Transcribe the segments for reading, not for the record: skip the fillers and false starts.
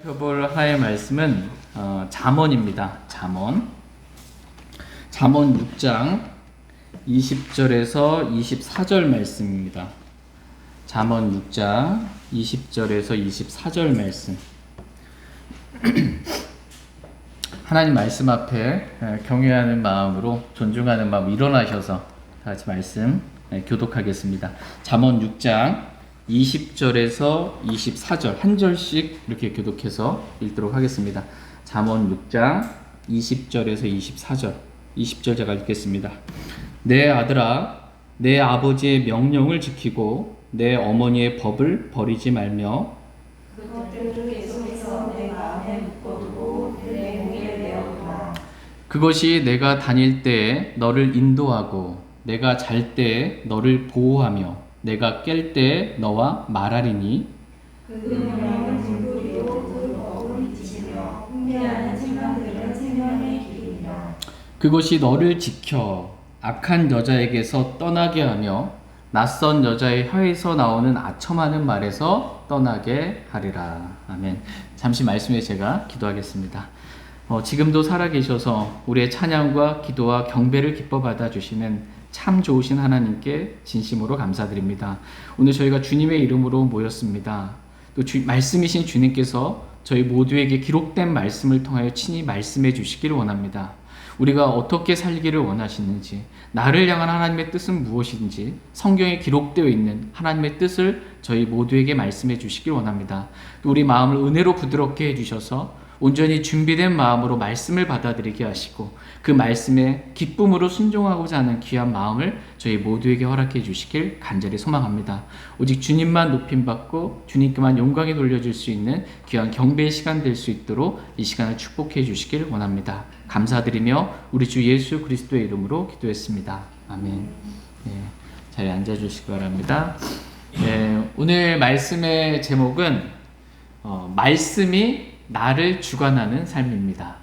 살펴볼 하나님의 말씀은 잠언입니다. 잠언 6장 20절에서 24절 말씀입니다. 잠언 6장 20절에서 24절 말씀. 하나님 말씀 앞에 경외하는 마음으로, 존중하는 마음 일어나셔서 다 같이 말씀 교독하겠습니다. 잠언 6장 20절에서 24절 한 절씩 이렇게 교독해서 읽도록 하겠습니다. 잠언 6장 20절에서 24절 20절 제가 읽겠습니다. 내 아들아, 내 아버지의 명령을 지키고 내 어머니의 법을 버리지 말며 그것들을 계속해서 내 마음에 묶어두고 내 목에 메어두라. 그것이 내가 다닐 때에 너를 인도하고 내가 잘 때에 너를 보호하며 내가 깰 때에 너와 말하리니 그 명령은 진리요 그 법은 미치며 훈계하는 생각들은 생명의 길이니라. 그것이 너를 지켜 악한 여자에게서 떠나게 하며 낯선 여자의 혀에서 나오는 아첨하는 말에서 떠나게 하리라. 아멘. 잠시 말씀에 제가 기도하겠습니다. 지금도 살아계셔서 우리의 찬양과 기도와 경배를 기뻐 받아주시는 참 좋으신 하나님께 진심으로 감사드립니다. 오늘 저희가 주님의 이름으로 모였습니다. 또 말씀이신 주님께서 저희 모두에게 기록된 말씀을 통하여 친히 말씀해 주시기를 원합니다. 우리가 어떻게 살기를 원하시는지, 나를 향한 하나님의 뜻은 무엇인지 성경에 기록되어 있는 하나님의 뜻을 저희 모두에게 말씀해 주시길 원합니다. 또 우리 마음을 은혜로 부드럽게 해주셔서 온전히 준비된 마음으로 말씀을 받아들이게 하시고 그 말씀에 기쁨으로 순종하고자 하는 귀한 마음을 저희 모두에게 허락해 주시길 간절히 소망합니다. 오직 주님만 높임받고 주님께만 영광이 돌려줄 수 있는 귀한 경배의 시간 될 수 있도록 이 시간을 축복해 주시길 원합니다. 감사드리며 우리 주 예수 그리스도의 이름으로 기도했습니다. 아멘. 자리에 앉아주시기 바랍니다. 오늘 말씀의 제목은 말씀이 나를 주관하는 삶입니다.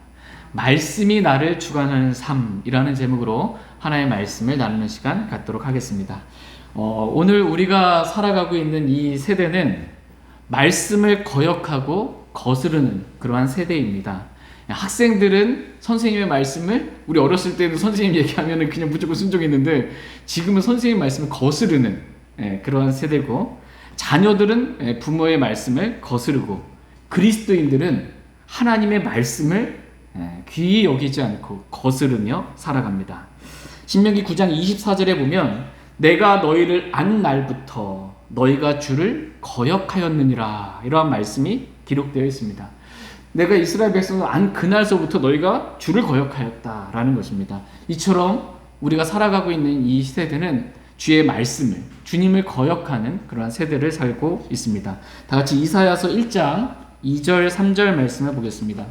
말씀이 나를 주관하는 삶이라는 제목으로 하나의 말씀을 나누는 시간 갖도록 하겠습니다. 오늘 우리가 살아가고 있는 이 세대는 말씀을 거역하고 거스르는 그러한 세대입니다. 학생들은 선생님의 말씀을, 우리 어렸을 때는 선생님 얘기하면 그냥 무조건 순종했는데 지금은 선생님 말씀을 거스르는 그러한 세대고, 자녀들은 부모의 말씀을 거스르고, 그리스도인들은 하나님의 말씀을 귀히 여기지 않고 거스르며 살아갑니다. 신명기 9장 24절에 보면 내가 너희를 안 날부터 너희가 주를 거역하였느니라, 이러한 말씀이 기록되어 있습니다. 내가 이스라엘 백성을 안 그날서부터 너희가 주를 거역하였다라는 것입니다. 이처럼 우리가 살아가고 있는 이 세대는 주의 말씀을, 주님을 거역하는 그러한 세대를 살고 있습니다. 다 같이 이사야서 1장 2절 3절 말씀을 보겠습니다.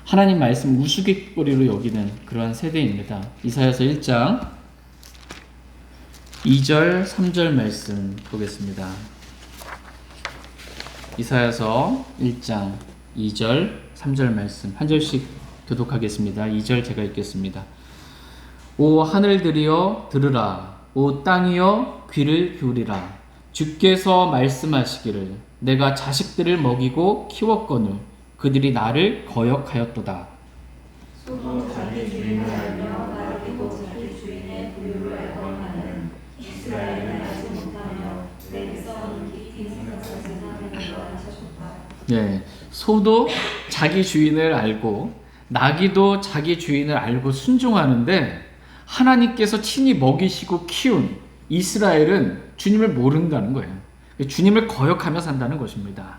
하나님 말씀 우스갯거리로 여기는 그러한 세대입니다. 이사야서 1장 2절 3절 말씀 보겠습니다. 이사야서 1장 2절 3절 말씀 한 절씩 교독하겠습니다. 2절 제가 읽겠습니다. 오 하늘들이여 들으라, 오 땅이여 귀를 기울이라. 주께서 말씀하시기를 내가 자식들을 먹이고 키웠거늘 그들이 나를 거역하였도다. 소도 자기 주인을 알며 나르고 자기 주인의 부유를 알거니는 이스라엘은 알지 못하며 내 백성은 깊이 생각하지 못하느니라 하셨다. 소도 자기 주인을 알고 나귀도 자기 주인을 알고 순종하는데 하나님께서 친히 먹이시고 키운 이스라엘은 주님을 모른다는 거예요. 주님을 거역하며 산다는 것입니다.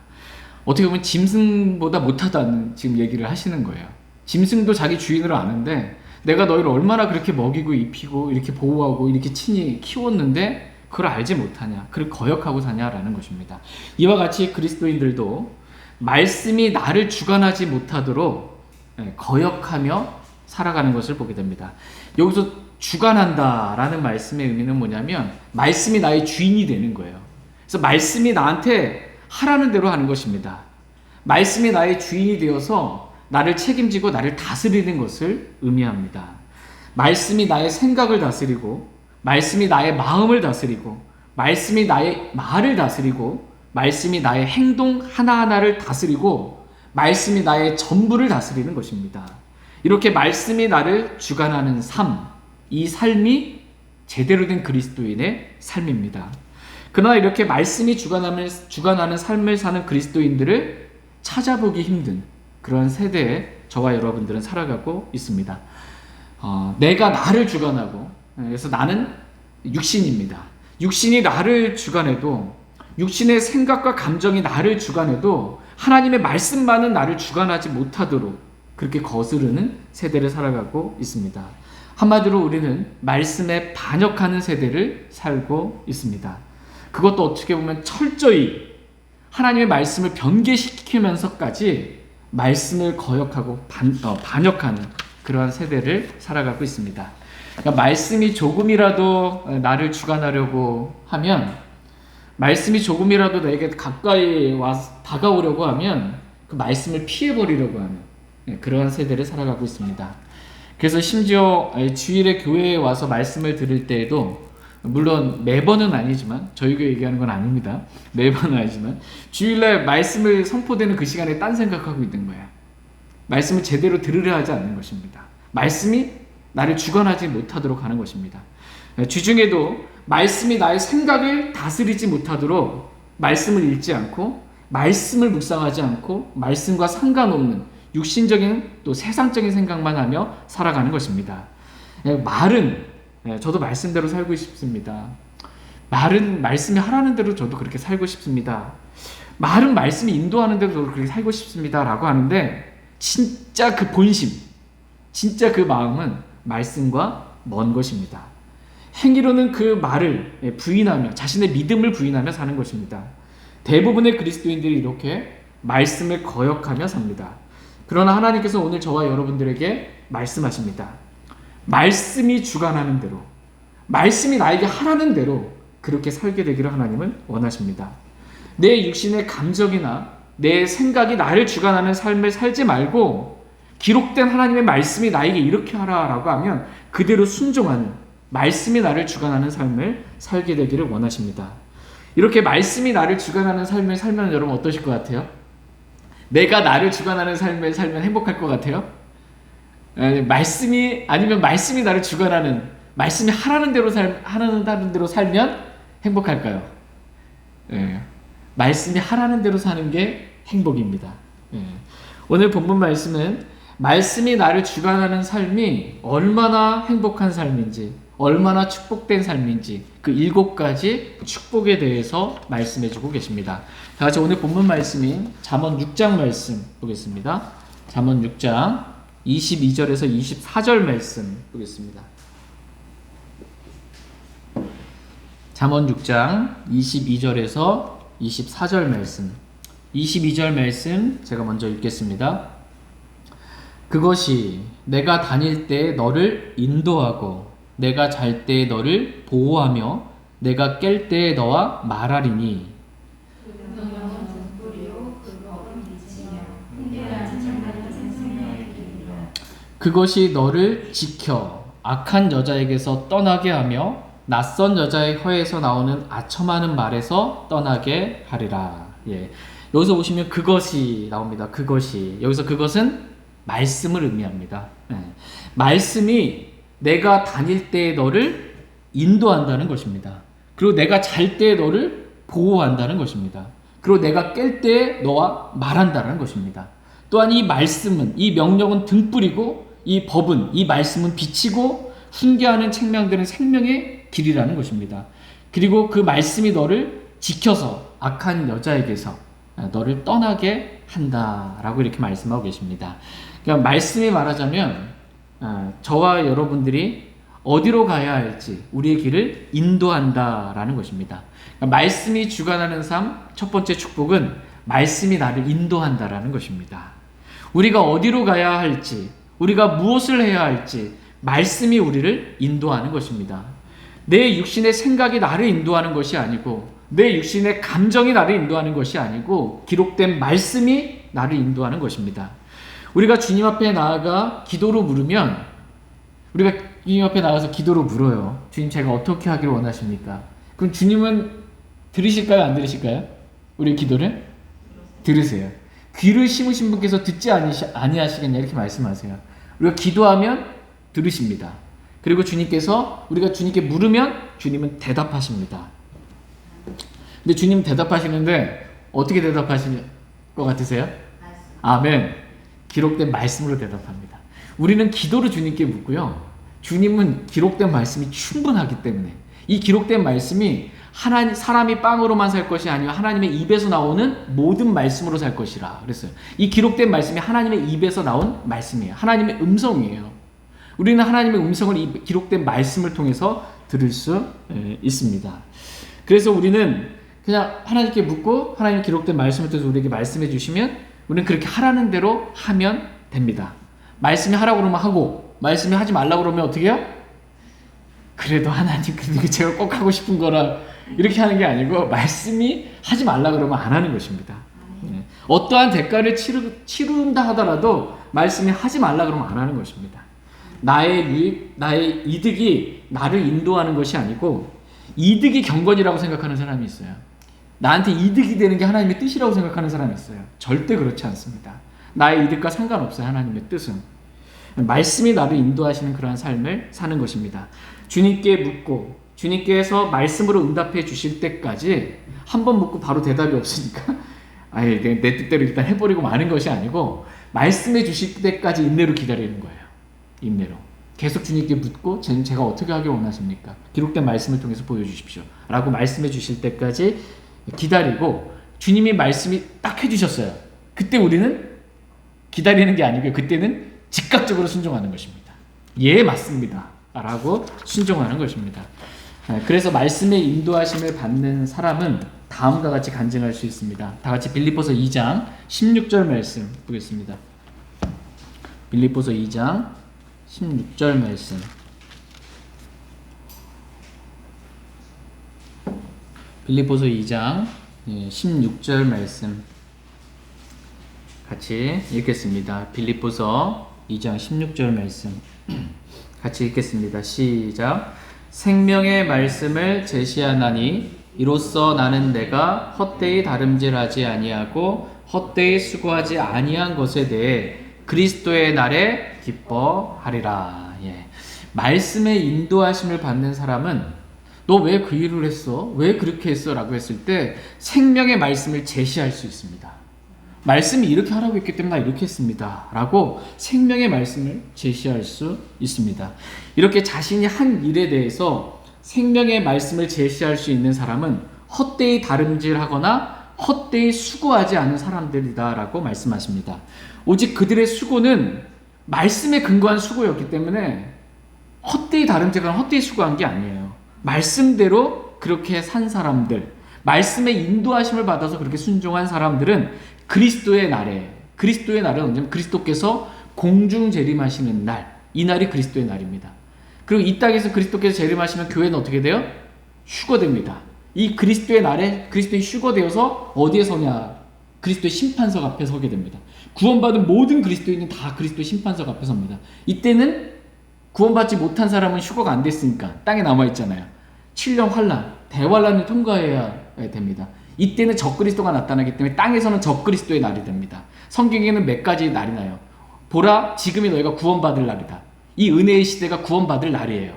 어떻게 보면 짐승보다 못하다는 지금 얘기를 하시는 거예요. 짐승도 자기 주인을 아는데 내가 너희를 얼마나 그렇게 먹이고 입히고 이렇게 보호하고 이렇게 친히 키웠는데 그걸 알지 못하냐, 그걸 거역하고 사냐라는 것입니다. 이와 같이 그리스도인들도 말씀이 나를 주관하지 못하도록 거역하며 살아가는 것을 보게 됩니다. 여기서 주관한다라는 말씀의 의미는 뭐냐면 말씀이 나의 주인이 되는 거예요. 그래서 말씀이 나한테 하라는 대로 하는 것입니다. 말씀이 나의 주인이 되어서 나를 책임지고 나를 다스리는 것을 의미합니다. 말씀이 나의 생각을 다스리고, 말씀이 나의 마음을 다스리고, 말씀이 나의 말을 다스리고, 말씀이 나의 행동 하나하나를 다스리고 말씀이 나의 전부를 다스리는 것입니다. 이렇게 말씀이 나를 주관하는 삶, 이 삶이 제대로 된 그리스도인의 삶입니다. 그러나 이렇게 말씀이 주관하는 삶을 사는 그리스도인들을 찾아보기 힘든 그런 세대에 저와 여러분들은 살아가고 있습니다. 내가 나를 주관하고, 그래서 나는 육신입니다. 육신이 나를 주관해도, 육신의 생각과 감정이 나를 주관해도 하나님의 말씀만은 나를 주관하지 못하도록 그렇게 거스르는 세대를 살아가고 있습니다. 한마디로 우리는 말씀에 반역하는 세대를 살고 있습니다. 그것도 어떻게 보면 철저히 하나님의 말씀을 변개시키면서까지 말씀을 거역하고 반역하는 그러한 세대를 살아가고 있습니다. 그러니까 말씀이 조금이라도 나를 주관하려고 하면, 말씀이 조금이라도 내게 가까이 다가오려고 하면 그 말씀을 피해버리려고 하는 그러한 세대를 살아가고 있습니다. 그래서 심지어 주일에 교회에 와서 말씀을 들을 때에도, 물론 매번은 아니지만, 저희 교회 얘기하는 건 아닙니다. 매번은 아니지만 주일날 말씀을 선포되는 그 시간에 딴 생각하고 있는 거야. 말씀을 제대로 들으려 하지 않는 것입니다. 말씀이 나를 주관하지 못하도록 하는 것입니다. 주중에도 말씀이 나의 생각을 다스리지 못하도록 말씀을 읽지 않고, 말씀을 묵상하지 않고, 말씀과 상관없는 육신적인 또 세상적인 생각만 하며 살아가는 것입니다. 말은, 저도 말씀대로 살고 싶습니다. 말은 말씀이 하라는 대로 저도 그렇게 살고 싶습니다. 말은 말씀이 인도하는 대로 저도 그렇게 살고 싶습니다 라고 하는데, 진짜 그 본심, 진짜 그 마음은 말씀과 먼 것입니다. 행위로는 그 말을 부인하며, 자신의 믿음을 부인하며 사는 것입니다. 대부분의 그리스도인들이 이렇게 말씀을 거역하며 삽니다. 그러나 하나님께서 오늘 저와 여러분들에게 말씀하십니다. 말씀이 주관하는 대로, 말씀이 나에게 하라는 대로 그렇게 살게 되기를 하나님은 원하십니다. 내 육신의 감정이나 내 생각이 나를 주관하는 삶을 살지 말고, 기록된 하나님의 말씀이 나에게 이렇게 하라라고 하면 그대로 순종하는, 말씀이 나를 주관하는 삶을 살게 되기를 원하십니다. 이렇게 말씀이 나를 주관하는 삶을 살면 여러분 어떠실 것 같아요? 내가 나를 주관하는 삶을 살면 행복할 것 같아요? 말씀이 나를 주관하는, 말씀이 하라는 대로 살면 행복할까요? 말씀이 하라는 대로 사는 게 행복입니다. 오늘 본문 말씀은 말씀이 나를 주관하는 삶이 얼마나 행복한 삶인지, 얼마나 축복된 삶인지, 그 7가지 축복에 대해서 말씀해주고 계십니다. 다 같이 오늘 본문 말씀인 잠언 6장 말씀 보겠습니다. 잠언 6장 22절에서 24절 말씀 보겠습니다. 잠언 6장 22절에서 24절 말씀. 22절 말씀 제가 먼저 읽겠습니다. 그것이 내가 다닐 때 너를 인도하고 내가 잘 때 너를 보호하며 내가 깰 때 너와 말하리니, 그것이 너를 지켜 악한 여자에게서 떠나게 하며 낯선 여자의 혀에서 나오는 아첨하는 말에서 떠나게 하리라. 여기서 보시면 그것이 나옵니다. 그것이, 여기서 그것은 말씀을 의미합니다. 말씀이 내가 다닐 때 너를 인도한다는 것입니다. 그리고 내가 잘 때 너를 보호한다는 것입니다. 그리고 내가 깰 때 너와 말한다는 것입니다. 또한 이 말씀은, 이 명령은 등불이고, 이 법은, 이 말씀은 빛이고, 훈계하는 책망들은 생명의 길이라는 것입니다. 그리고 그 말씀이 너를 지켜서 악한 여자에게서 너를 떠나게 한다라고 이렇게 말씀하고 계십니다. 그러니까 말씀이 말하자면 저와 여러분들이 어디로 가야 할지 우리의 길을 인도한다라는 것입니다. 그러니까 말씀이 주관하는 삶, 첫 번째 축복은 말씀이 나를 인도한다라는 것입니다. 우리가 어디로 가야 할지, 우리가 무엇을 해야 할지 말씀이 우리를 인도하는 것입니다. 내 육신의 생각이 나를 인도하는 것이 아니고, 내 육신의 감정이 나를 인도하는 것이 아니고, 기록된 말씀이 나를 인도하는 것입니다. 우리가 주님 앞에 나아가 기도로 물으면, 우리가 주님 앞에 나가서 기도로 물어요. 주님, 제가 어떻게 하기를 원하십니까? 그럼 주님은 들으실까요? 안 들으실까요? 우리 기도를 들으세요. 귀를 심으신 분께서 듣지 아니하시겠냐 이렇게 말씀하세요. 우리가 기도하면 들으십니다. 그리고 주님께서 우리가 주님께 물으면 주님은 대답하십니다. 근데 주님 대답하시는데 어떻게 대답하실 것 같으세요? 아멘. 기록된 말씀으로 대답합니다. 우리는 기도로 주님께 묻고요. 주님은 기록된 말씀이 충분하기 때문에 이 기록된 말씀이 사람이 빵으로만 살 것이 아니라 하나님의 입에서 나오는 모든 말씀으로 살 것이라 그랬어요. 이 기록된 말씀이 하나님의 입에서 나온 말씀이에요. 하나님의 음성이에요. 우리는 하나님의 음성을 이 기록된 말씀을 통해서 들을 수 있습니다. 그래서 우리는 그냥 하나님께 묻고 하나님의 기록된 말씀을 통해서 우리에게 말씀해 주시면 우리는 그렇게 하라는 대로 하면 됩니다. 말씀이 하라고 그러면 하고 말씀이 하지 말라고 그러면 어떻게 해요? 그래도 하나님 제가 꼭 하고 싶은 거라 이렇게 하는 게 아니고 말씀이 하지 말라 그러면 안 하는 것입니다. 어떠한 대가를 치른다 하더라도 말씀이 하지 말라 그러면 안 하는 것입니다. 나의 유익, 나의 이득이 나를 인도하는 것이 아니고 이득이 경건이라고 생각하는 사람이 있어요. 나한테 이득이 되는 게 하나님의 뜻이라고 생각하는 사람이 있어요. 절대 그렇지 않습니다. 나의 이득과 상관없어요. 하나님의 뜻은. 말씀이 나를 인도하시는 그러한 삶을 사는 것입니다. 주님께 묻고 주님께서 말씀으로 응답해 주실 때까지 한 번 묻고 바로 대답이 없으니까 아예 내 뜻대로 일단 해버리고 마는 것이 아니고 말씀해 주실 때까지 인내로 기다리는 거예요. 인내로. 계속 주님께 묻고 제가 어떻게 하길 원하십니까? 기록된 말씀을 통해서 보여주십시오. 라고 말씀해 주실 때까지 기다리고 주님이 말씀이 딱 해주셨어요. 그때 우리는 기다리는 게 아니고요. 그때는 즉각적으로 순종하는 것입니다. 예, 맞습니다. 라고 순종하는 것입니다. 그래서 말씀의 인도하심을 받는 사람은 다음과 같이 간증할 수 있습니다. 다 같이 빌립보서 2장 16절 말씀 보겠습니다. 빌립보서 2장 16절 말씀. 빌립보서 2장 16절 말씀 같이 읽겠습니다. 빌립보서 2장 16절 말씀 같이 읽겠습니다. 시작. 생명의 말씀을 제시하나니 이로써 나는 내가 헛되이 다름질하지 아니하고 헛되이 수고하지 아니한 것에 대해 그리스도의 날에 기뻐하리라. 예. 말씀의 인도하심을 받는 사람은 너 왜 그 일을 했어? 왜 그렇게 했어? 라고 했을 때 생명의 말씀을 제시할 수 있습니다. 말씀이 이렇게 하라고 했기 때문에 나 이렇게 했습니다. 라고 생명의 말씀을 제시할 수 있습니다. 이렇게 자신이 한 일에 대해서 생명의 말씀을 제시할 수 있는 사람은 헛되이 다름질하거나 헛되이 수고하지 않은 사람들이다 라고 말씀하십니다. 오직 그들의 수고는 말씀에 근거한 수고였기 때문에 헛되이 다름질하거나 헛되이 수고한 게 아니에요. 말씀대로 그렇게 산 사람들, 말씀의 인도하심을 받아서 그렇게 순종한 사람들은 그리스도의 날은 언제냐면 그리스도께서 공중 재림하시는 날, 이 날이 그리스도의 날입니다. 그리고 이 땅에서 그리스도께서 재림하시면 교회는 어떻게 돼요? 휴거됩니다. 이 그리스도의 날에 그리스도의 휴거되어서 어디에 서냐? 그리스도의 심판석 앞에 서게 됩니다. 구원받은 모든 그리스도인은 다 그리스도의 심판석 앞에 섭니다. 이때는 구원받지 못한 사람은 휴거가 안 됐으니까 땅에 남아있잖아요. 7년 환란, 대환란을 통과해야 됩니다. 이때는 적그리스도가 나타나기 때문에 땅에서는 적그리스도의 날이 됩니다. 성경에는 몇 가지 날이 나요. 보라, 지금이 너희가 구원받을 날이다. 이 은혜의 시대가 구원받을 날이에요.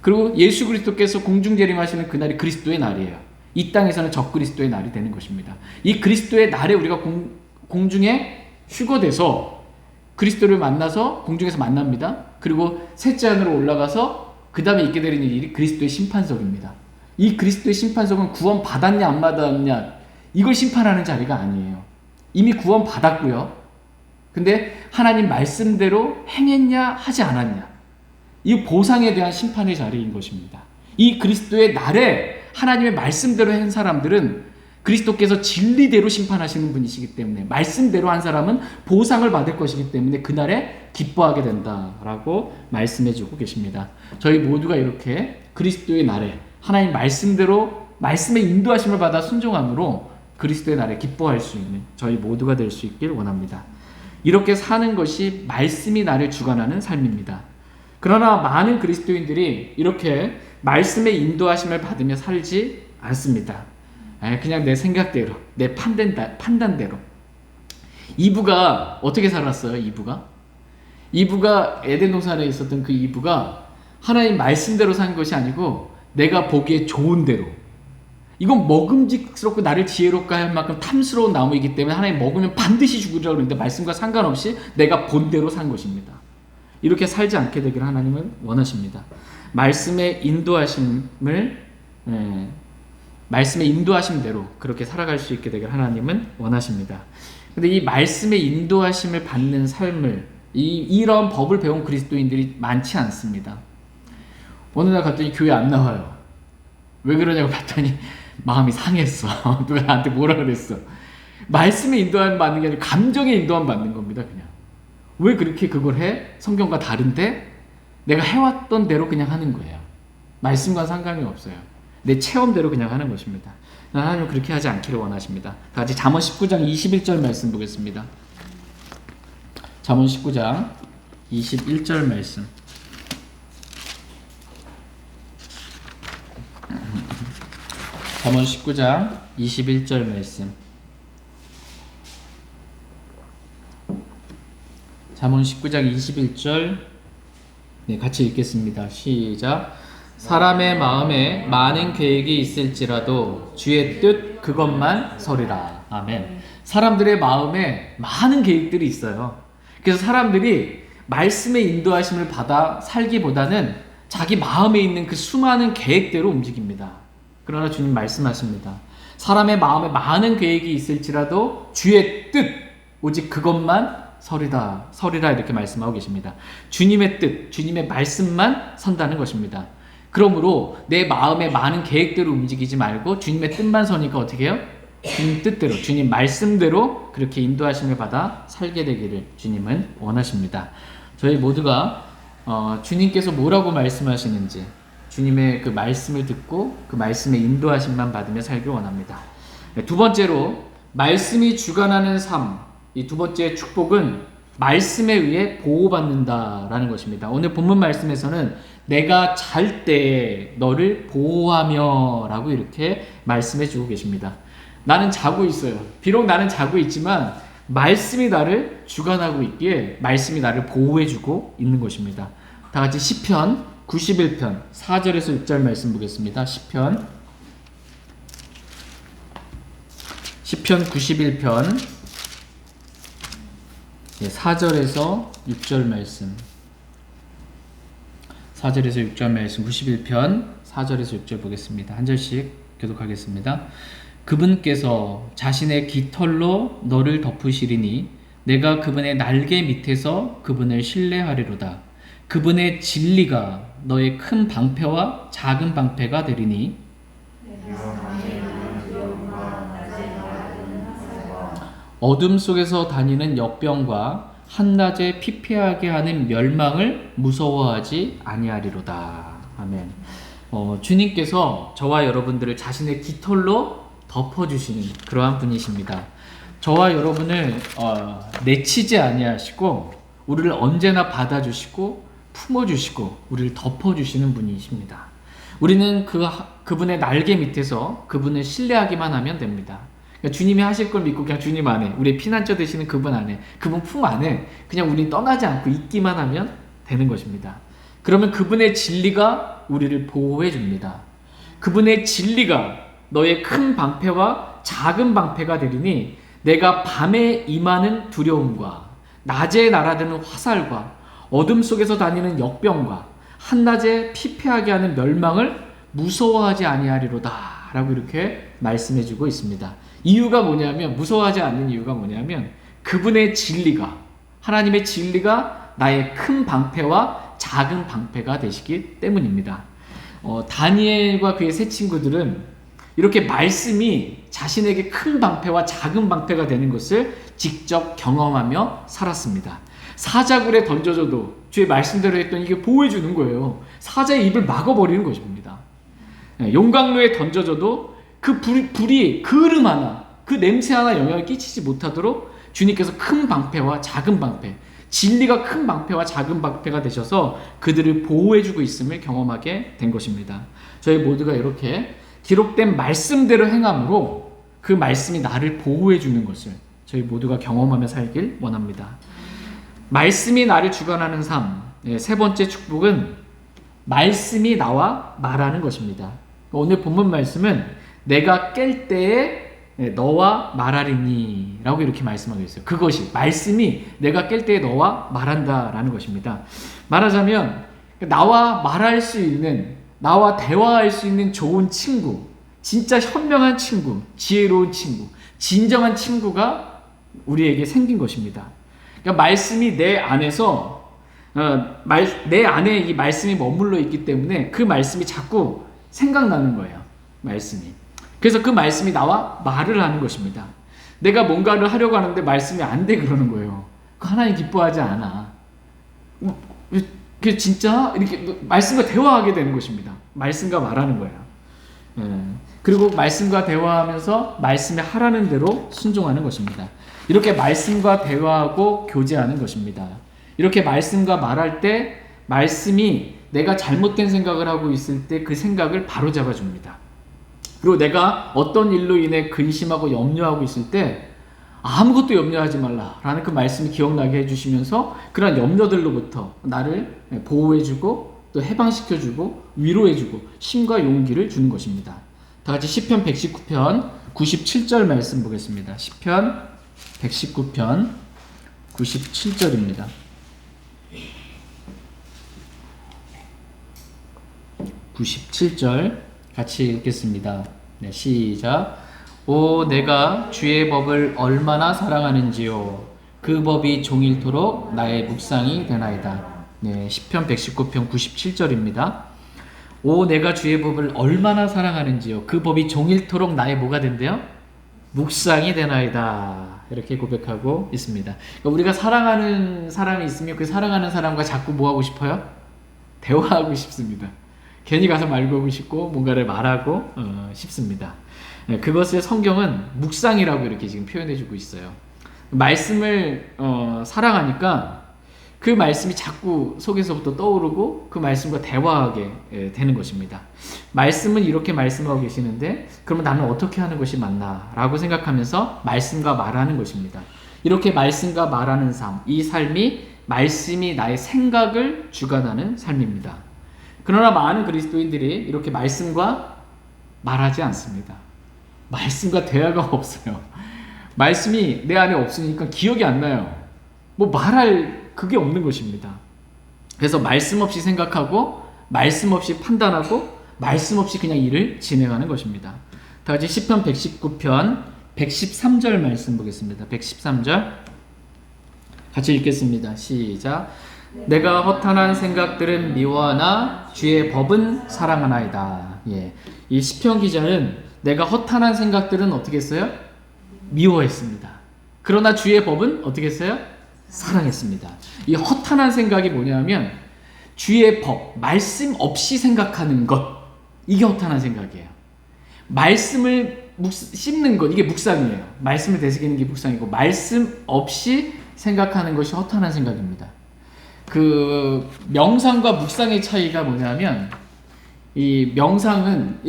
그리고 예수 그리스도께서 공중재림하시는 그날이 그리스도의 날이에요. 이 땅에서는 적그리스도의 날이 되는 것입니다. 이 그리스도의 날에 우리가 공중에 휴거돼서 그리스도를 만나서 공중에서 만납니다. 그리고 셋째 하늘로 올라가서 그 다음에 있게 되는 일이 그리스도의 심판석입니다. 이 그리스도의 심판석은 구원 받았냐 안 받았냐 이걸 심판하는 자리가 아니에요. 이미 구원 받았고요. 근데 하나님 말씀대로 행했냐 하지 않았냐 이 보상에 대한 심판의 자리인 것입니다. 이 그리스도의 날에 하나님의 말씀대로 한 사람들은 그리스도께서 진리대로 심판하시는 분이시기 때문에 말씀대로 한 사람은 보상을 받을 것이기 때문에 그날에 기뻐하게 된다라고 말씀해주고 계십니다. 저희 모두가 이렇게 그리스도의 날에 하나님 말씀대로 말씀의 인도하심을 받아 순종함으로 그리스도의 날에 기뻐할 수 있는 저희 모두가 될 수 있길 원합니다. 이렇게 사는 것이 말씀이 나를 주관하는 삶입니다. 그러나 많은 그리스도인들이 이렇게 말씀의 인도하심을 받으며 살지 않습니다. 그냥 내 생각대로, 내 판단대로. 이브가 어떻게 살았어요? 이브가 에덴 동산에 있었던 그 이브가 하나님 말씀대로 산 것이 아니고 내가 보기에 좋은 대로, 이건 먹음직스럽고 나를 지혜롭게 할 만큼 탐스러운 나무이기 때문에 하나님 먹으면 반드시 죽으리라고 그러는데 말씀과 상관없이 내가 본대로 산 것입니다. 이렇게 살지 않게 되기를 하나님은 원하십니다. 말씀의 인도하심대로 그렇게 살아갈 수 있게 되기를 하나님은 원하십니다. 근데 이 말씀의 인도하심을 받는 삶을, 이런 법을 배운 그리스도인들이 많지 않습니다. 어느 날 갔더니 교회 안 나와요. 왜 그러냐고 봤더니 마음이 상했어. 누가 나한테 뭐라 그랬어. 말씀의 인도함 받는 게 아니라 감정의 인도함 받는 겁니다. 그냥 왜 그렇게 그걸 해? 성경과 다른데? 내가 해왔던 대로 그냥 하는 거예요. 말씀과 상관이 없어요. 내 체험대로 그냥 하는 것입니다. 하나님은 그렇게 하지 않기를 원하십니다. 다 같이 잠언 19장 21절 말씀 보겠습니다. 잠언 19장 21절 말씀. 잠언 19장 21절 말씀. 잠언 19장 21절 같이 읽겠습니다. 시작. 사람의 마음에 많은 계획이 있을지라도 주의 뜻 그것만 서리라. 아멘. 사람들의 마음에 많은 계획들이 있어요. 그래서 사람들이 말씀의 인도하심을 받아 살기보다는 자기 마음에 있는 그 수많은 계획대로 움직입니다. 그러나 주님 말씀하십니다. 사람의 마음에 많은 계획이 있을지라도 주의 뜻 오직 그것만 서리라 이렇게 말씀하고 계십니다. 주님의 뜻, 주님의 말씀만 선다는 것입니다. 그러므로 내 마음에 많은 계획대로 움직이지 말고 주님의 뜻만 서니까 어떻게 해요? 주님 뜻대로, 주님 말씀대로 그렇게 인도하심을 받아 살게 되기를 주님은 원하십니다. 저희 모두가 주님께서 뭐라고 말씀하시는지 주님의 그 말씀을 듣고 그 말씀의 인도하심만 받으며 살길 원합니다. 두 번째로 말씀이 주관하는 삶, 이 두 번째 축복은 말씀에 의해 보호받는다라는 것입니다. 오늘 본문 말씀에서는 내가 잘 때 너를 보호하며 라고 이렇게 말씀해 주고 계십니다. 나는 자고 있어요. 비록 나는 자고 있지만 말씀이 나를 주관하고 있기에 말씀이 나를 보호해 주고 있는 것입니다. 다 같이 시편 91편 4절에서 6절 말씀 보겠습니다. 시편 91편 4절에서 6절 말씀. 4절에서 6절 말씀 91편 4절에서 6절 보겠습니다. 한 절씩 교독하겠습니다. 그분께서 자신의 깃털로 너를 덮으시리니 내가 그분의 날개 밑에서 그분을 신뢰하리로다. 그분의 진리가 너의 큰 방패와 작은 방패가 되리니 어둠 속에서 다니는 역병과 한낮에 피폐하게 하는 멸망을 무서워하지 아니하리로다. 아멘. 주님께서 저와 여러분들을 자신의 깃털로 덮어주시는 그러한 분이십니다. 저와 여러분을 내치지 아니하시고 우리를 언제나 받아주시고 품어주시고 우리를 덮어주시는 분이십니다. 우리는 그분의 날개 밑에서 그분을 신뢰하기만 하면 됩니다. 그러니까 주님이 하실 걸 믿고 그냥 주님 안에, 우리의 피난처 되시는 그분 안에, 그분 품 안에 그냥 우리 떠나지 않고 있기만 하면 되는 것입니다. 그러면 그분의 진리가 우리를 보호해 줍니다. 그분의 진리가 너의 큰 방패와 작은 방패가 되리니 내가 밤에 임하는 두려움과 낮에 날아드는 화살과 어둠 속에서 다니는 역병과 한낮에 피폐하게 하는 멸망을 무서워하지 아니하리로다 라고 이렇게 말씀해 주고 있습니다. 이유가 뭐냐면, 무서워하지 않는 이유가 뭐냐면 그분의 진리가, 하나님의 진리가 나의 큰 방패와 작은 방패가 되시기 때문입니다. 다니엘과 그의 세 친구들은 이렇게 말씀이 자신에게 큰 방패와 작은 방패가 되는 것을 직접 경험하며 살았습니다. 사자굴에 던져줘도 주의 말씀대로 했더니 이게 보호해주는 거예요. 사자의 입을 막아버리는 것입니다. 용광로에 던져줘도 그 불이 그을음 하나, 그 냄새 하나 영향을 끼치지 못하도록 주님께서 큰 방패와 작은 방패, 진리가 큰 방패와 작은 방패가 되셔서 그들을 보호해주고 있음을 경험하게 된 것입니다. 저희 모두가 이렇게 기록된 말씀대로 행함으로 그 말씀이 나를 보호해 주는 것을 저희 모두가 경험하며 살길 원합니다. 말씀이 나를 주관하는 삶. 세 번째 축복은 말씀이 나와 말하는 것입니다. 오늘 본문 말씀은 내가 깰 때에 너와 말하리니 라고 이렇게 말씀하고 있어요. 그것이 말씀이 내가 깰 때에 너와 말한다라는 것입니다. 말하자면 나와 말할 수 있는, 나와 대화할 수 있는 좋은 친구, 진짜 현명한 친구, 지혜로운 친구, 진정한 친구가 우리에게 생긴 것입니다. 그러니까 말씀이 내 안에서 내 안에 이 말씀이 머물러 있기 때문에 그 말씀이 자꾸 생각나는 거예요. 말씀이. 그래서 그 말씀이 나와 말을 하는 것입니다. 내가 뭔가를 하려고 하는데 말씀이 안 돼 그러는 거예요. 하나님 기뻐하지 않아. 그 진짜 이렇게 말씀과 대화하게 되는 것입니다. 말씀과 말하는 거예요. 그리고 말씀과 대화하면서 말씀에 하라는 대로 순종하는 것입니다. 이렇게 말씀과 대화하고 교제하는 것입니다. 이렇게 말씀과 말할 때 말씀이 내가 잘못된 생각을 하고 있을 때 그 생각을 바로잡아 줍니다. 그리고 내가 어떤 일로 인해 근심하고 염려하고 있을 때 아무것도 염려하지 말라라는 그 말씀이 기억나게 해주시면서 그런 염려들로부터 나를 보호해주고 또 해방시켜주고 위로해주고 힘과 용기를 주는 것입니다. 다 같이 시편 119편 97절 말씀 보겠습니다. 시편 119편 97절입니다. 97절 같이 읽겠습니다. 네, 시작. 오 내가 주의 법을 얼마나 사랑하는지요. 그 법이 종일토록 나의 묵상이 되나이다. 네, 시편 119편 97절입니다. 오 내가 주의 법을 얼마나 사랑하는지요. 그 법이 종일토록 나의 뭐가 된대요? 묵상이 되나이다. 이렇게 고백하고 있습니다. 그러니까 우리가 사랑하는 사람이 있으면 그 사랑하는 사람과 자꾸 뭐 하고 싶어요? 대화하고 싶습니다. 괜히 가서 말 걸고 싶고 뭔가를 말하고 싶습니다. 그것을 성경은 묵상이라고 이렇게 지금 표현해주고 있어요. 말씀을 사랑하니까 그 말씀이 자꾸 속에서부터 떠오르고 그 말씀과 대화하게 되는 것입니다. 말씀은 이렇게 말씀하고 계시는데 그러면 나는 어떻게 하는 것이 맞나? 라고 생각하면서 말씀과 말하는 것입니다. 이렇게 말씀과 말하는 삶, 이 삶이 말씀이 나의 생각을 주관하는 삶입니다. 그러나 많은 그리스도인들이 이렇게 말씀과 말하지 않습니다. 말씀과 대화가 없어요. 말씀이 내 안에 없으니까 기억이 안 나요. 뭐 말할 그게 없는 것입니다. 그래서 말씀 없이 생각하고 말씀 없이 판단하고 말씀 없이 그냥 일을 진행하는 것입니다. 다 같이 시편 119편 113절 말씀 보겠습니다. 113절 같이 읽겠습니다. 시작. 내가 허탄한 생각들은 미워하나 주의 법은 사랑하나이다. 예. 이 시편 기자는 내가 허탄한 생각들은 어떻게 했어요? 미워했습니다. 그러나 주의 법은 어떻게 했어요? 사랑했습니다. 이 허탄한 생각이 뭐냐면 주의 법, 말씀 없이 생각하는 것, 이게 허탄한 생각이에요. 말씀을 씹는 것, 이게 묵상이에요. 말씀을 되새기는 게 묵상이고 말씀 없이 생각하는 것이 허탄한 생각입니다. 그 명상과 묵상의 차이가 뭐냐면 이 명상은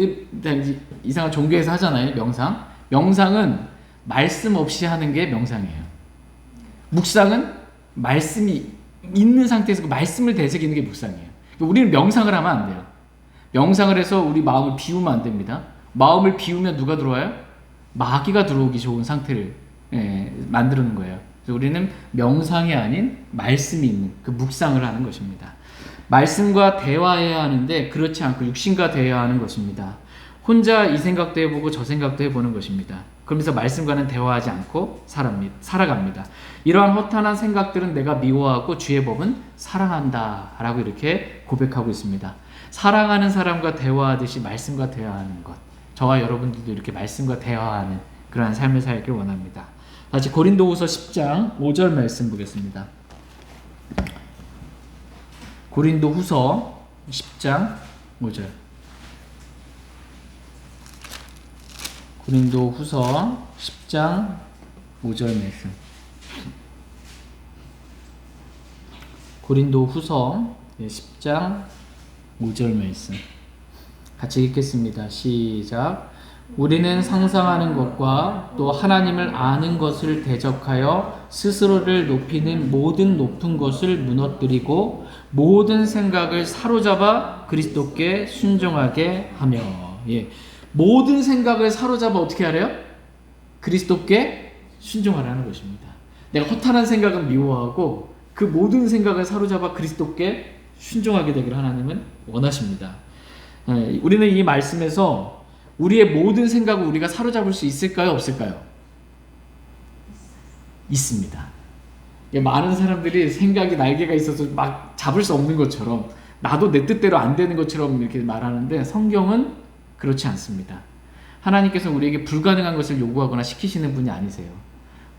이상한 종교에서 하잖아요. 명상은 말씀 없이 하는 게 명상이에요. 묵상은 말씀이 있는 상태에서 그 말씀을 되새기는 게 묵상이에요. 우리는 명상을 하면 안 돼요. 명상을 해서 우리 마음을 비우면 안 됩니다. 마음을 비우면 누가 들어와요? 마귀가 들어오기 좋은 상태를 만드는 거예요. 그래서 우리는 명상이 아닌 말씀이 있는 그 묵상을 하는 것입니다. 말씀과 대화해야 하는데 그렇지 않고 육신과 대화하는 것입니다. 혼자 이 생각도 해보고 저 생각도 해보는 것입니다. 그러면서 말씀과는 대화하지 않고 살아갑니다. 이러한 허탄한 생각들은 내가 미워하고 주의 법은 사랑한다 라고 이렇게 고백하고 있습니다. 사랑하는 사람과 대화하듯이 말씀과 대화하는 것, 저와 여러분들도 이렇게 말씀과 대화하는 그러한 삶을 살길 원합니다. 다시 고린도후서 10장 5절 말씀 보겠습니다. 고린도후서 10장 5절. 고린도후서 10장 5절 말씀. 고린도후서 10장 5절 말씀. 같이 읽겠습니다. 시작. 우리는 상상하는 것과 또 하나님을 아는 것을 대적하여 스스로를 높이는 모든 높은 것을 무너뜨리고 모든 생각을 사로잡아 그리스도께 순종하게 하며. 예. 모든 생각을 사로잡아 어떻게 하래요? 그리스도께 순종하라는 것입니다. 내가 허탄한 생각은 미워하고 그 모든 생각을 사로잡아 그리스도께 순종하게 되기를 하나님은 원하십니다. 우리는 이 말씀에서 우리의 모든 생각을 우리가 사로잡을 수 있을까요? 없을까요? 있습니다. 많은 사람들이 생각이 날개가 있어서 막 잡을 수 없는 것처럼, 나도 내 뜻대로 안 되는 것처럼 이렇게 말하는데 성경은 그렇지 않습니다. 하나님께서 우리에게 불가능한 것을 요구하거나 시키시는 분이 아니세요.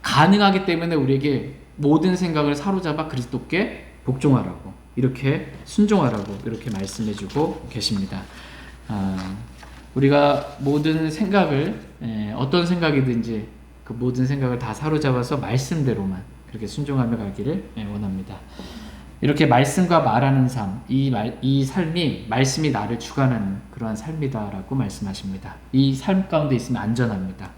가능하기 때문에 우리에게 모든 생각을 사로잡아 그리스도께 복종하라고, 이렇게 순종하라고 이렇게 말씀해주고 계십니다. 우리가 모든 생각을, 어떤 생각이든지 그 모든 생각을 다 사로잡아서 말씀대로만 그렇게 순종하며 가기를 원합니다. 이렇게 말씀과 말하는 삶, 이 삶이 말씀이 나를 주관하는 그러한 삶이다라고 말씀하십니다. 이 삶 가운데 있으면 안전합니다.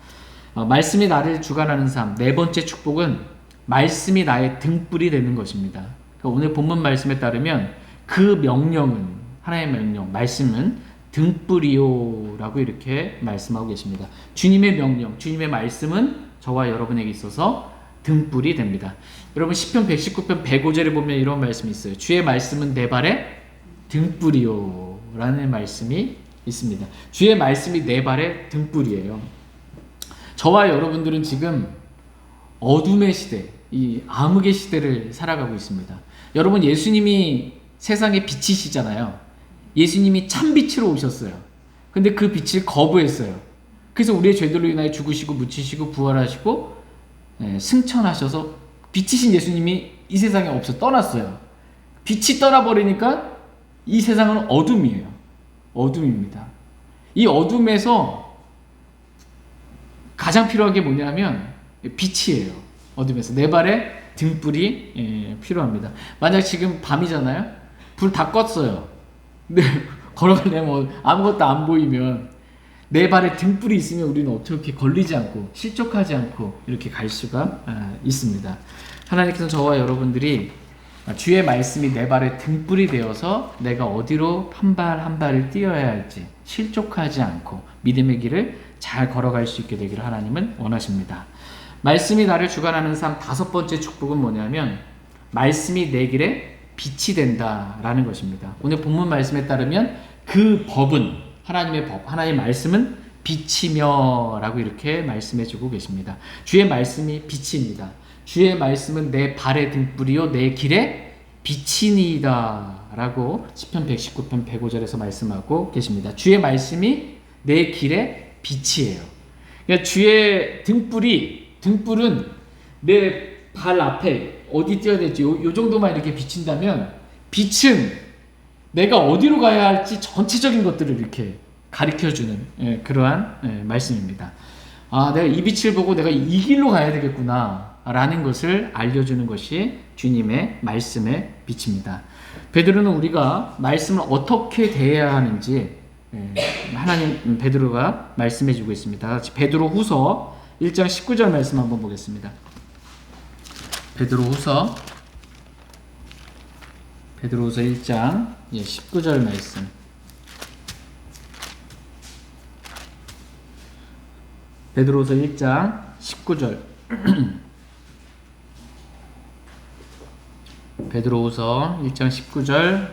말씀이 나를 주관하는 삶, 네 번째 축복은 말씀이 나의 등불이 되는 것입니다. 그러니까 오늘 본문 말씀에 따르면 그 명령은, 하나님의 명령, 말씀은 등불이요라고 이렇게 말씀하고 계십니다. 주님의 명령, 주님의 말씀은 저와 여러분에게 있어서 등불이 됩니다. 여러분 시편 119편 105절에 보면 이런 말씀이 있어요. 주의 말씀은 내 발에 등불이요 라는 말씀이 있습니다. 주의 말씀이 내 발에 등불이에요. 저와 여러분들은 지금 어둠의 시대, 이 암흑의 시대를 살아가고 있습니다. 여러분 예수님이 세상의 빛이시잖아요. 예수님이 참 빛으로 오셨어요. 근데 그 빛을 거부했어요. 그래서 우리의 죄들로 인하여 죽으시고 묻히시고 부활하시고 승천하셔서 빛이신 예수님이 이 세상에 없어 떠났어요. 빛이 떠나버리니까 이 세상은 어둠이에요. 어둠입니다. 이 어둠에서 가장 필요한 게 뭐냐면 빛이에요. 어둠에서 내 발에 등불이 필요합니다. 만약 지금 밤이잖아요. 불 다 껐어요. 근데 걸어가려면 아무것도 안 보이면 내 발에 등불이 있으면 우리는 어떻게 걸리지 않고 실족하지 않고 이렇게 갈 수가 있습니다. 하나님께서 저와 여러분들이 주의 말씀이 내 발에 등불이 되어서 내가 어디로 한 발 한 발을 뛰어야 할지 실족하지 않고 믿음의 길을 잘 걸어갈 수 있게 되기를 하나님은 원하십니다. 말씀이 나를 주관하는 삶 다섯 번째 축복은 뭐냐면 말씀이 내 길에 빛이 된다라는 것입니다. 오늘 본문 말씀에 따르면 그 법은 하나님의 법, 하나님의 말씀은 빛이며 라고 이렇게 말씀해 주고 계십니다. 주의 말씀이 빛입니다. 주의 말씀은 내 발의 등불이요 내 길에 빛이니이다 라고 시편 119편 105절에서 말씀하고 계십니다. 주의 말씀이 내 길에 빛이에요. 그러니까 주의 등불은 내 발 앞에 어디 띄어야 될지 요 정도만 이렇게 비친다면 빛은 내가 어디로 가야 할지 전체적인 것들을 이렇게 가르쳐주는 그러한 말씀입니다. 아, 내가 이 빛을 보고 내가 이 길로 가야 되겠구나 라는 것을 알려주는 것이 주님의 말씀의 빛입니다. 베드로는 우리가 말씀을 어떻게 대해야 하는지 베드로가 말씀해주고 있습니다. 같이 베드로 후서 1장 19절 말씀 한번 보겠습니다. 베드로 후서 1장 19절 말씀. 베드로후서 1장 19절. 베드로후서 1장 19절.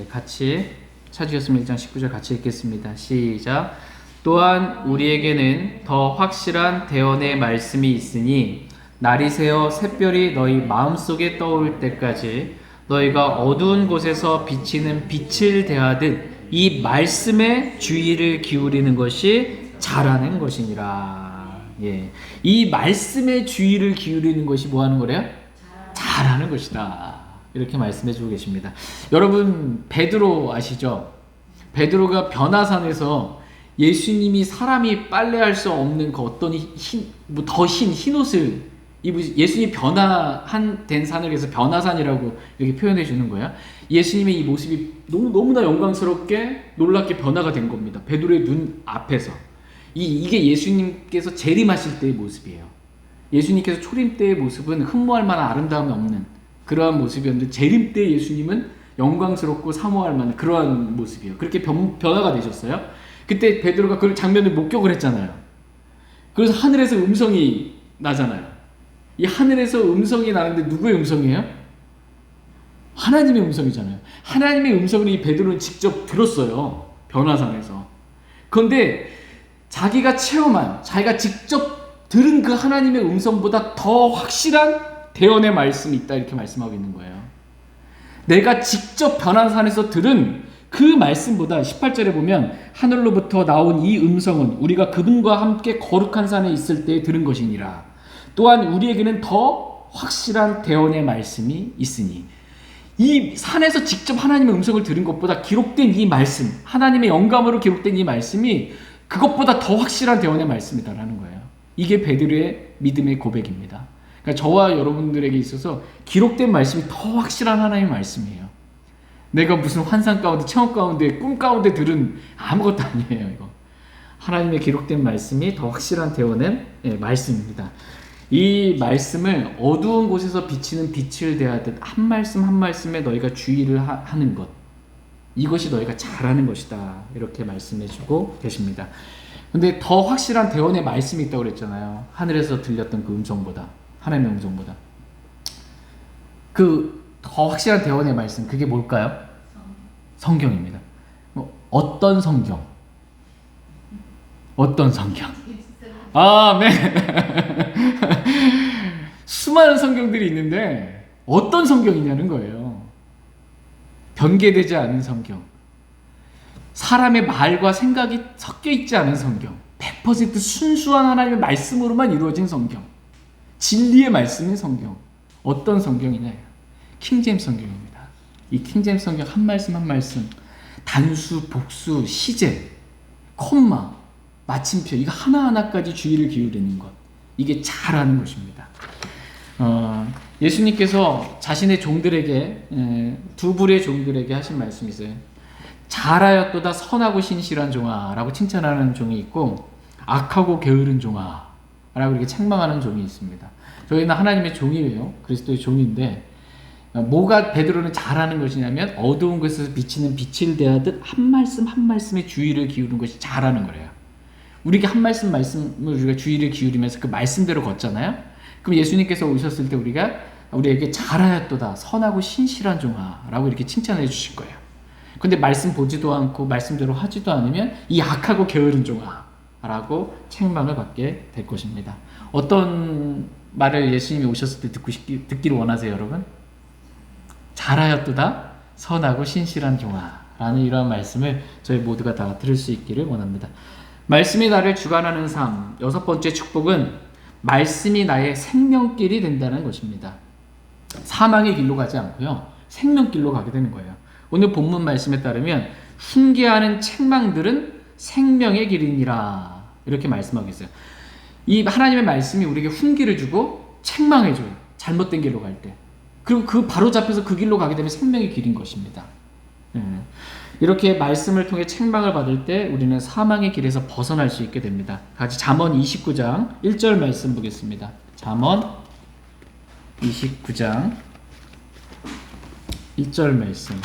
같이 찾으셨으면 1장 19절 같이 읽겠습니다. 시작. 또한 우리에게는 더 확실한 대언의 말씀이 있으니 날이 새어 샛별이 너희 마음속에 떠올 때까지 너희가 어두운 곳에서 비치는 빛을 대하듯 이 말씀에 주의를 기울이는 것이 잘하는 것이니라. 예. 이 말씀에 주의를 기울이는 것이 뭐 하는 거래요? 잘하는 것이다. 이렇게 말씀해 주고 계십니다. 여러분 베드로 아시죠? 베드로가 변화산에서 예수님이 사람이 빨래할 수 없는 그 어떤 흰 옷을 예수님이 변화된 산을 그래서 변화산이라고 이렇게 표현해 주는 거예요. 예수님의 이 모습이 너무나 영광스럽게 놀랍게 변화가 된 겁니다. 베드로의 눈 앞에서. 이게 예수님께서 재림하실 때의 모습이에요. 예수님께서 초림 때의 모습은 흠모할 만한 아름다움이 없는 그러한 모습이었는데, 재림 때 예수님은 영광스럽고 사모할 만한 그러한 모습이에요. 그렇게 변화가 되셨어요. 그때 베드로가 그 장면을 목격을 했잖아요. 그래서 하늘에서 음성이 나잖아요. 이 하늘에서 음성이 나는데 누구의 음성이에요? 하나님의 음성이잖아요. 하나님의 음성을 이 베드로는 직접 들었어요. 변화산에서. 그런데 자기가 직접 들은 그 하나님의 음성보다 더 확실한 대언의 말씀이 있다, 이렇게 말씀하고 있는 거예요. 내가 직접 변화산에서 들은 그 말씀보다 18절에 보면 하늘로부터 나온 이 음성은 우리가 그분과 함께 거룩한 산에 있을 때 들은 것이니라. 또한 우리에게는 더 확실한 대언의 말씀이 있으니. 이 산에서 직접 하나님의 음성을 들은 것보다 기록된 이 말씀, 하나님의 영감으로 기록된 이 말씀이 그것보다 더 확실한 대언의 말씀이다라는 거예요. 이게 베드로의 믿음의 고백입니다. 그러니까 저와 여러분들에게 있어서 기록된 말씀이 더 확실한 하나님의 말씀이에요. 내가 무슨 환상 가운데, 체험 가운데, 꿈 가운데 들은 아무것도 아니에요. 이거 하나님의 기록된 말씀이 더 확실한 대언의 말씀입니다. 이 말씀을 어두운 곳에서 비치는 빛을 대하듯 한 말씀 한 말씀에 너희가 주의를 하는 것, 이것이 너희가 잘하는 것이다, 이렇게 말씀해주고 계십니다. 근데 더 확실한 대언의 말씀이 있다고 그랬잖아요. 하늘에서 들렸던 그 음성보다, 하나님의 음성보다. 그 더 확실한 대언의 말씀, 그게 뭘까요? 성경입니다. 어떤 성경? 어떤 성경? 아멘. 수많은 성경들이 있는데 어떤 성경이냐는 거예요. 변개되지 않은 성경, 사람의 말과 생각이 섞여 있지 않은 성경, 100% 순수한 하나님의 말씀으로만 이루어진 성경, 진리의 말씀인 성경. 어떤 성경이냐? 킹제임스 성경입니다. 이 킹제임스 성경 한 말씀 한 말씀, 단수, 복수, 시제, 콤마, 마침표, 이거 하나하나까지 주의를 기울이는 것, 이게 잘하는 것입니다. 예수님께서 자신의 종들에게, 두 부류의 종들에게 하신 말씀이 있어요. 잘하였도다 선하고 신실한 종아 라고 칭찬하는 종이 있고, 악하고 게으른 종아 라고 이렇게 책망하는 종이 있습니다. 저희는 하나님의 종이에요. 그리스도의 종인데, 뭐가 베드로는 잘하는 것이냐면 어두운 곳에서 비치는 빛을 대하듯 한 말씀 한 말씀에 주의를 기울이는 것이 잘하는 거예요. 우리에게 한 말씀을 우리가 주의를 기울이면서 그 말씀대로 걷잖아요. 그럼 예수님께서 오셨을 때 우리에게 잘하였도다 선하고 신실한 종아 라고 이렇게 칭찬해 주실 거예요. 근데 말씀 보지도 않고 말씀대로 하지도 않으면 이 악하고 게으른 종아 라고 책망을 받게 될 것입니다. 어떤 말을 예수님이 오셨을 때 듣기를 원하세요, 여러분? 잘하였도다 선하고 신실한 종아 라는 이러한 말씀을 저희 모두가 다 들을 수 있기를 원합니다. 말씀이 나를 주관하는 삶, 여섯 번째 축복은 말씀이 나의 생명길이 된다는 것입니다. 사망의 길로 가지 않고요, 생명길로 가게 되는 거예요. 오늘 본문 말씀에 따르면 훈계하는 책망들은 생명의 길이니라, 이렇게 말씀하고 있어요. 이 하나님의 말씀이 우리에게 훈계를 주고 책망해줘요. 잘못된 길로 갈 때. 그리고 그 바로 잡혀서 그 길로 가게 되면 생명의 길인 것입니다. 이렇게 말씀을 통해 책망을 받을 때 우리는 사망의 길에서 벗어날 수 있게 됩니다. 같이 잠언 29장 1절 말씀 보겠습니다. 잠언 29장 1절 말씀.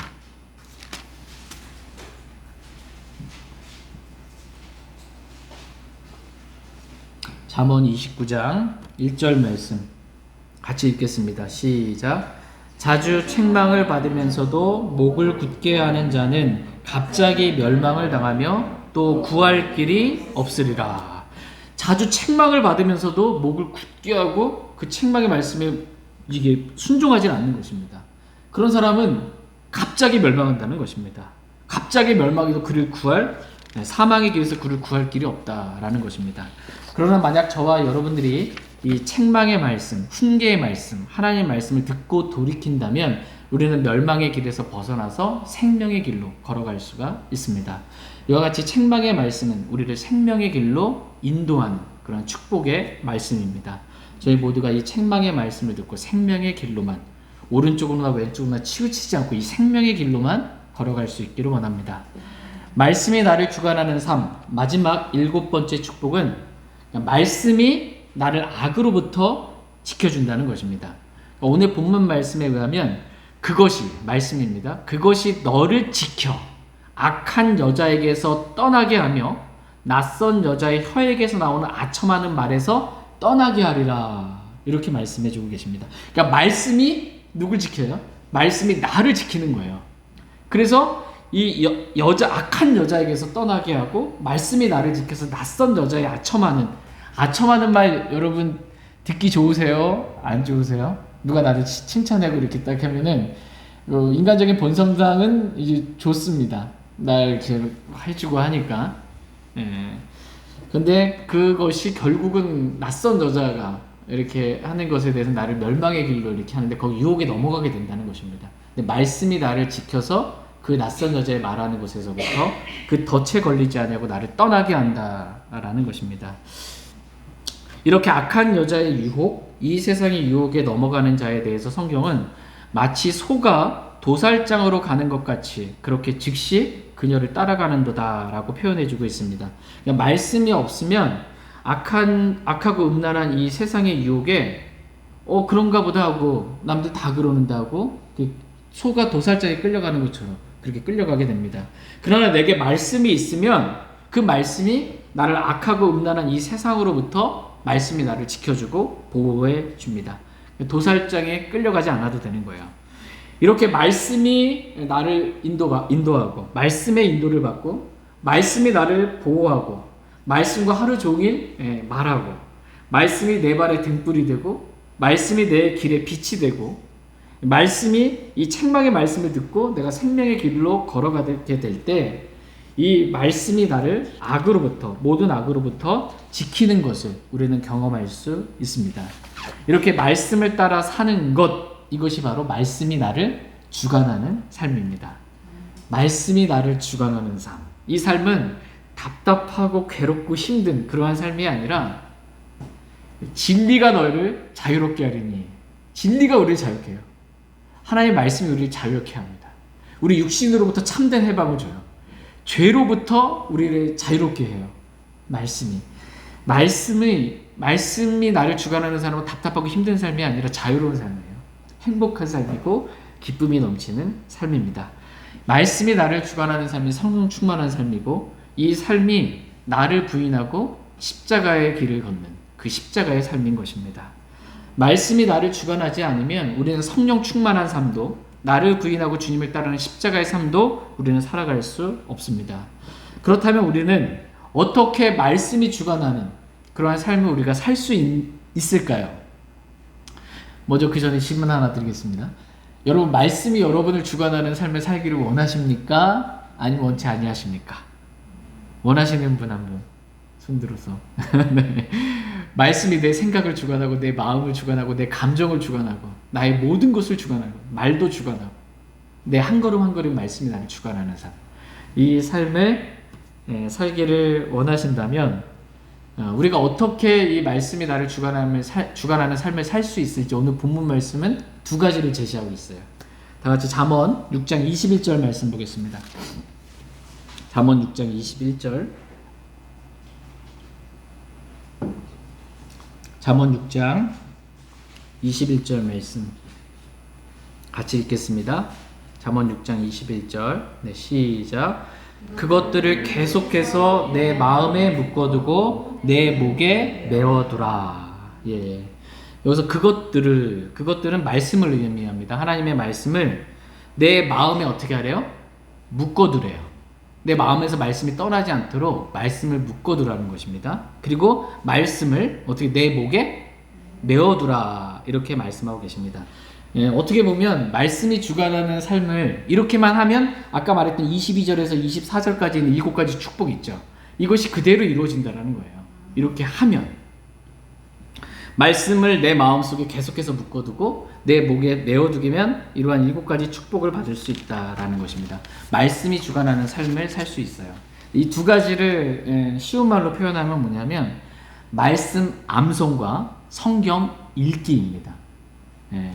잠언 29장 1절 말씀 같이 읽겠습니다. 시작. 자주 책망을 받으면서도 목을 굳게 하는 자는 갑자기 멸망을 당하며 또 구할 길이 없으리라. 자주 책망을 받으면서도 목을 굳게 하고 그 책망의 말씀에 이게 순종하지 않는 것입니다. 그런 사람은 갑자기 멸망한다는 것입니다. 갑자기 멸망해서 그를 구할, 사망의 길에서 그를 구할 길이 없다라는 것입니다. 그러나 만약 저와 여러분들이 이 책망의 말씀, 훈계의 말씀, 하나님의 말씀을 듣고 돌이킨다면 우리는 멸망의 길에서 벗어나서 생명의 길로 걸어갈 수가 있습니다. 이와 같이 책망의 말씀은 우리를 생명의 길로 인도하는 그런 축복의 말씀입니다. 저희 모두가 이 책망의 말씀을 듣고 생명의 길로만, 오른쪽으로나 왼쪽으로나 치우치지 않고 이 생명의 길로만 걸어갈 수 있기를 원합니다. 말씀이 나를 주관하는 삶, 마지막 7번째 축복은 말씀이 나를 악으로부터 지켜준다는 것입니다. 오늘 본문 말씀에 의하면 그것이, 말씀입니다. 그것이 너를 지켜 악한 여자에게서 떠나게 하며 낯선 여자의 혀에게서 나오는 아첨하는 말에서 떠나게 하리라. 이렇게 말씀해 주고 계십니다. 그러니까 말씀이 누굴 지켜요? 말씀이 나를 지키는 거예요. 그래서 이 악한 여자에게서 떠나게 하고 말씀이 나를 지켜서 낯선 여자의 아첨하는 말 여러분 듣기 좋으세요? 안 좋으세요? 누가 나를 칭찬하고 이렇게 딱 하면은 인간적인 본성상은 이제 좋습니다. 날 이렇게 해주고 하니까. 근데 그것이 결국은 낯선 여자가 이렇게 하는 것에 대해서 나를 멸망의 길로 이렇게 하는데 거기 유혹에 넘어가게 된다는 것입니다. 근데 말씀이 나를 지켜서 그 낯선 여자의 말하는 곳에서부터 그 덫에 걸리지 않냐고 나를 떠나게 한다라는 것입니다. 이렇게 악한 여자의 유혹, 이 세상의 유혹에 넘어가는 자에 대해서 성경은 마치 소가 도살장으로 가는 것 같이 그렇게 즉시 그녀를 따라가는도다라고 표현해주고 있습니다. 그러니까 말씀이 없으면 악하고 음란한 이 세상의 유혹에 그런가 보다 하고 남들 다 그러는다 하고 소가 도살장에 끌려가는 것처럼 그렇게 끌려가게 됩니다. 그러나 내게 말씀이 있으면 그 말씀이 나를 악하고 음란한 이 세상으로부터 말씀이 나를 지켜주고 보호해 줍니다. 도살장에 끌려가지 않아도 되는 거예요. 이렇게 말씀이 나를 인도하고 말씀의 인도를 받고 말씀이 나를 보호하고 말씀과 하루 종일 말하고 말씀이 내 발의 등불이 되고 말씀이 내 길에 빛이 되고 말씀이 이 책망의 말씀을 듣고 내가 생명의 길로 걸어가게 될 때 이 말씀이 나를 모든 악으로부터 지키는 것을 우리는 경험할 수 있습니다. 이렇게 말씀을 따라 사는 이것이 바로 말씀이 나를 주관하는 삶입니다. 말씀이 나를 주관하는 삶. 이 삶은 답답하고 괴롭고 힘든 그러한 삶이 아니라 진리가 너를 자유롭게 하리니, 진리가 우리를 자유롭게 해요. 하나님의 말씀이 우리를 자유롭게 합니다. 우리 육신으로부터 참된 해방을 줘요. 죄로부터 우리를 자유롭게 해요. 말씀이 나를 주관하는 삶은 답답하고 힘든 삶이 아니라 자유로운 삶이에요. 행복한 삶이고 기쁨이 넘치는 삶입니다. 말씀이 나를 주관하는 삶이 성령 충만한 삶이고 이 삶이 나를 부인하고 십자가의 길을 걷는 그 십자가의 삶인 것입니다. 말씀이 나를 주관하지 않으면 우리는 성령 충만한 삶도 나를 부인하고 주님을 따르는 십자가의 삶도 우리는 살아갈 수 없습니다. 그렇다면 우리는 어떻게 말씀이 주관하는 그러한 삶을 우리가 살 수 있을까요? 먼저 그 전에 질문 하나 드리겠습니다. 여러분, 말씀이 여러분을 주관하는 삶을 살기를 원하십니까? 아니면 원치 아니하십니까? 원하시는 분 한 분 손들어서. 네. 말씀이 내 생각을 주관하고 내 마음을 주관하고 내 감정을 주관하고 나의 모든 것을 주관하고 말도 주관하고 내 한 걸음 한 걸음 말씀이 나를 주관하는 삶. 이 삶을 살기를 원하신다면 우리가 어떻게 이 말씀이 나를 주관하는 삶을 살 수 있을지 오늘 본문 말씀은 두 가지를 제시하고 있어요. 다 같이 잠언 6장 21절 말씀 보겠습니다. 잠언 6장 21절. 잠언 6장 21절 말씀 같이 읽겠습니다. 잠언 6장 21절. 네, 시작. 그것들을 계속해서 내 마음에 묶어두고 내 목에 메어두라. 예. 여기서 그것들은 말씀을 의미합니다. 하나님의 말씀을 내 마음에 어떻게 하래요? 묶어두래요. 내 마음에서 말씀이 떠나지 않도록 말씀을 묶어두라는 것입니다. 그리고 말씀을 어떻게 내 목에 메어두라 이렇게 말씀하고 계십니다. 예, 어떻게 보면 말씀이 주관하는 삶을 이렇게만 하면 아까 말했던 22절에서 24절까지 있는 7가지 축복이 있죠. 이것이 그대로 이루어진다는 거예요. 이렇게 하면 말씀을 내 마음속에 계속해서 묶어두고 내 목에 메어두기면 이러한 7가지 축복을 받을 수 있다라는 것입니다. 말씀이 주관하는 삶을 살 수 있어요. 이 두 가지를 쉬운 말로 표현하면 뭐냐면 말씀 암송과 성경 읽기입니다. 예.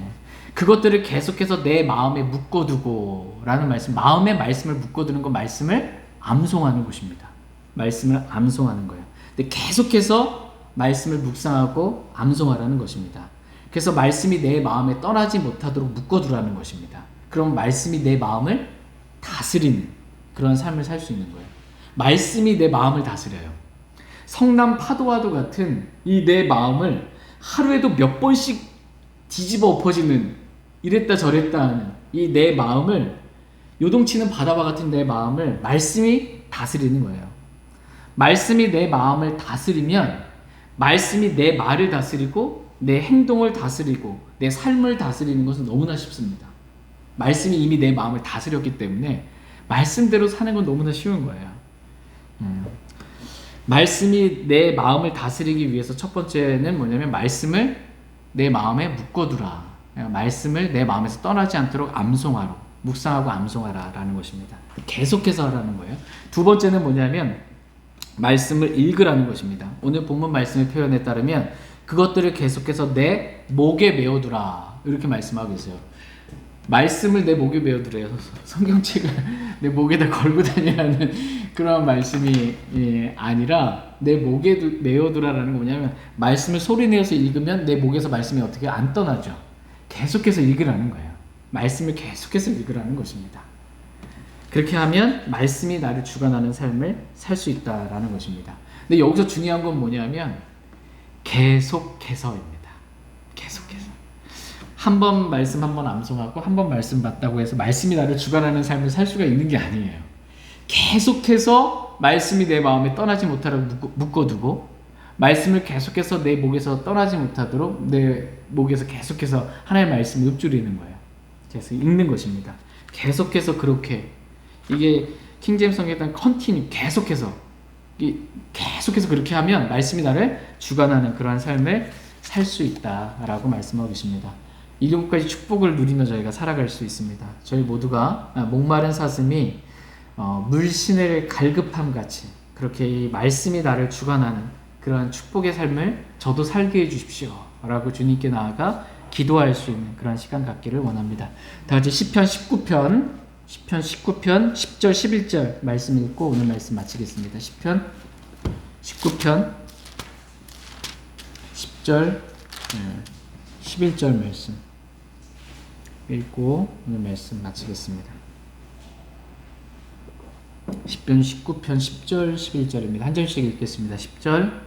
그것들을 계속해서 내 마음에 묶어두고 라는 말씀, 마음의 말씀을 묶어두는 건 말씀을 암송하는 것입니다. 말씀을 암송하는 거예요. 근데 계속해서 말씀을 묵상하고 암송하라는 것입니다. 그래서 말씀이 내 마음에 떠나지 못하도록 묶어두라는 것입니다. 그럼 말씀이 내 마음을 다스리는 그런 삶을 살 수 있는 거예요. 말씀이 내 마음을 다스려요. 성남 파도와도 같은 이 내 마음을 하루에도 몇 번씩 뒤집어 엎어지는 이랬다 저랬다 하는 이 내 마음을 요동치는 바다와 같은 내 마음을 말씀이 다스리는 거예요. 말씀이 내 마음을 다스리면 말씀이 내 말을 다스리고 내 행동을 다스리고 내 삶을 다스리는 것은 너무나 쉽습니다. 말씀이 이미 내 마음을 다스렸기 때문에 말씀대로 사는 건 너무나 쉬운 거예요. 말씀이 내 마음을 다스리기 위해서 첫 번째는 뭐냐면 말씀을 내 마음에 묶어두라. 말씀을 내 마음에서 떠나지 않도록 암송하라. 묵상하고 암송하라 라는 것입니다. 계속해서 하라는 거예요. 두 번째는 뭐냐면 말씀을 읽으라는 것입니다. 오늘 본문 말씀의 표현에 따르면 그것들을 계속해서 내 목에 메어두라 이렇게 말씀하고 있어요. 말씀을 내 목에 메어두래요. 성경책을 내 목에다 걸고 다니라는 그런 말씀이 아니라 내 목에 메어두라라는 거 뭐냐면 말씀을 소리내어서 읽으면 내 목에서 말씀이 어떻게 안 떠나죠. 계속해서 읽으라는 거예요. 말씀을 계속해서 읽으라는 것입니다. 그렇게 하면 말씀이 나를 주관하는 삶을 살 수 있다라는 것입니다. 근데 여기서 중요한 건 뭐냐면 계속해서입니다. 계속해서. 한 번 말씀 한 번 암송하고 한 번 말씀 받다고 해서 말씀이 나를 주관하는 삶을 살 수가 있는 게 아니에요. 계속해서 말씀이 내 마음에 떠나지 못하도록 묶어두고 말씀을 계속해서 내 목에서 떠나지 못하도록 내 목에서 계속해서 하나님의 말씀을 읊조리는 거예요. 그래서 읽는 것입니다. 계속해서 그렇게 이게 킹제임스 성경에 따른 컨티뉴 계속해서 그렇게 하면 말씀이 나를 주관하는 그러한 삶을 살 수 있다라고 말씀하고 계십니다. 일곱가지 축복을 누리며 저희가 살아갈 수 있습니다. 저희 모두가 목마른 사슴이 물신을 갈급함 같이 그렇게 이 말씀이 나를 주관하는 그러한 축복의 삶을 저도 살게 해주십시오 라고 주님께 나아가 기도할 수 있는 그런 시간 갖기를 원합니다. 다 같이 시편 19편 10절 11절 말씀 읽고 오늘 말씀 마치겠습니다. 시편 19편 10절 11절 말씀 읽고 오늘 말씀 마치겠습니다. 시편 19편 10절 11절입니다. 한 절씩 읽겠습니다. 10절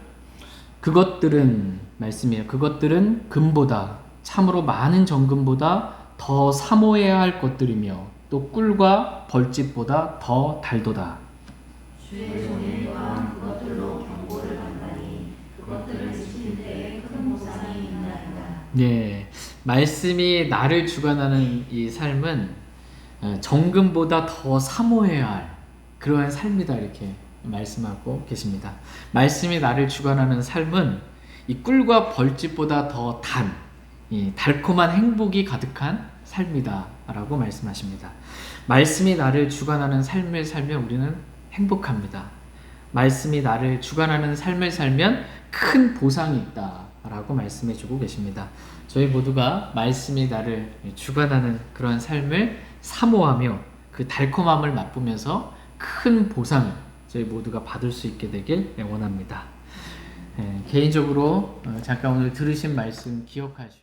그것들은 말씀이에요. 그것들은 금보다 참으로 많은 정금보다 더 사모해야 할 것들이며 또 꿀과 벌집보다 더 달도다. 주의 종의 또한 그것들로 경고를 받나니 그것들을 지키는 데에 큰 보상이 있나이다. 예, 말씀이 나를 주관하는 이 삶은 정금보다 더 사모해야 할 그러한 삶이다 이렇게 말씀하고 계십니다. 말씀이 나를 주관하는 삶은 이 꿀과 벌집보다 더 달콤한 행복이 가득한 삶이다 라고 말씀하십니다. 말씀이 나를 주관하는 삶을 살면 우리는 행복합니다. 말씀이 나를 주관하는 삶을 살면 큰 보상이 있다 라고 말씀해 주고 계십니다. 저희 모두가 말씀이 나를 주관하는 그런 삶을 사모하며 그 달콤함을 맛보면서 큰 보상을 저희 모두가 받을 수 있게 되길 원합니다. 개인적으로 잠깐 오늘 들으신 말씀 기억하시고